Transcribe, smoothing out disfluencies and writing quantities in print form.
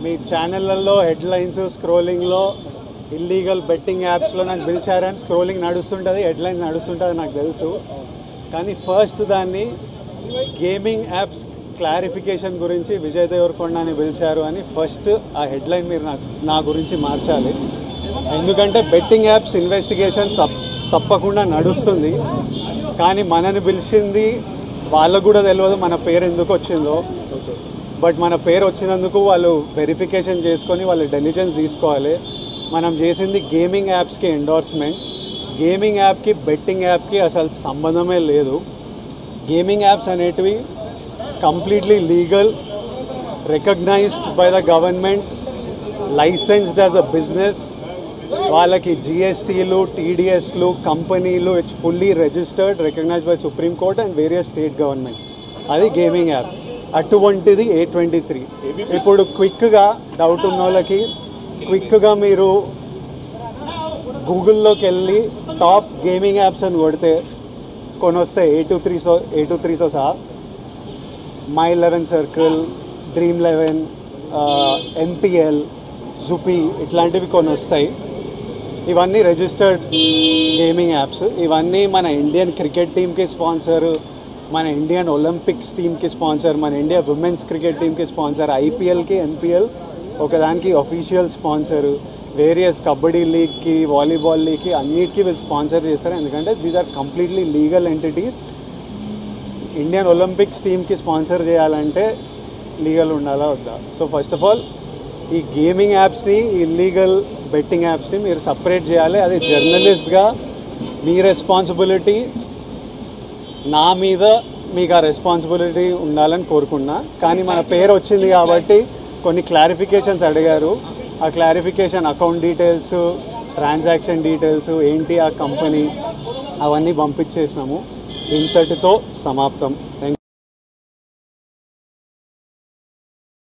మీ ఛానళ్ళల్లో headlines స్క్రోలింగ్లో illegal betting యాప్స్లో నాకు పిలిచారని scrolling నడుస్తుంటుంది, headlines నడుస్తుంటుంది నాకు తెలుసు. కానీ ఫస్ట్ దాన్ని గేమింగ్ యాప్స్ క్లారిఫికేషన్ గురించి విజయ్ దేవరకొండని పిలిచారు అని ఫస్ట్ ఆ హెడ్లైన్ మీరు నా గురించి మార్చాలి. ఎందుకంటే బెట్టింగ్ యాప్స్ ఇన్వెస్టిగేషన్ తప్పకుండా నడుస్తుంది. కానీ మనని పిలిచింది వాళ్ళకు కూడా తెలియదు మన పేరు ఎందుకు వచ్చిందో. బట్ మన పేరు వచ్చినందుకు వాళ్ళు వెరిఫికేషన్ చేసుకొని వాళ్ళు డెలిజెన్స్ తీసుకోవాలి. మనం చేసింది గేమింగ్ యాప్స్కి ఎండోర్స్మెంట్. గేమింగ్ యాప్కి బెట్టింగ్ యాప్కి అసలు సంబంధమే లేదు. గేమింగ్ యాప్స్ అనేటివి completely legal, recognised by the government, licensed as a business. వాళ్ళకి జిఎస్టీలు, టీడీఎస్లు, కంపెనీలు, it's fully registered, recognised by supreme court and various state governments. అది గేమింగ్ యాప్. అటువంటిది A23. ఇప్పుడు క్విక్గా డౌట్ ఉన్న వాళ్ళకి క్విక్గా మీరు గూగుల్లోకి వెళ్ళి టాప్ గేమింగ్ యాప్స్ అని కొడితే కొన్ని వస్తాయి. A23తో సహా My11 Circle, Dream11, NPL, జుపీ ఇట్లాంటివి కొన్ని వస్తాయి. ఇవన్నీ రిజిస్టర్డ్ గేమింగ్ యాప్స్. ఇవన్నీ మన ఇండియన్ క్రికెట్ టీమ్కి స్పాన్సర్, మన ఇండియన్ ఒలింపిక్స్ టీమ్కి స్పాన్సర్, మన ఇండియా విమెన్స్ క్రికెట్ టీమ్కి స్పాన్సర్, ఐపీఎల్కి, ఎన్పిఎల్ ఒకదానికి అఫీషియల్ స్పాన్సర్, వేరియస్ కబడ్డీ లీగ్కి, వాలీబాల్ లీగ్కి అన్నిటికీ వీళ్ళు స్పాన్సర్ చేస్తారు. ఎందుకంటే these are completely legal entities. Indian Olympics టీమ్కి స్పాన్సర్ చేయాలంటే లీగల్ ఉండాలా వద్దా? సో ఫస్ట్ ఆఫ్ ఆల్ ఈ గేమింగ్ యాప్స్ని, ఇల్లీగల్ బెట్టింగ్ యాప్స్ని మీరు సపరేట్ చేయాలి. అది జర్నలిస్ట్గా మీ రెస్పాన్సిబిలిటీ. నా మీద మీకు ఆ రెస్పాన్సిబిలిటీ ఉండాలని కోరుకున్నా. కానీ మన పేరు వచ్చింది కాబట్టి కొన్ని క్లారిఫికేషన్స్ అడిగారు. ఆ clarification account details, transaction details ఏంటి, ఆ కంపెనీ అవన్నీ పంపించేసినాము. ఇంతటితో సమాప్తం. Thank you.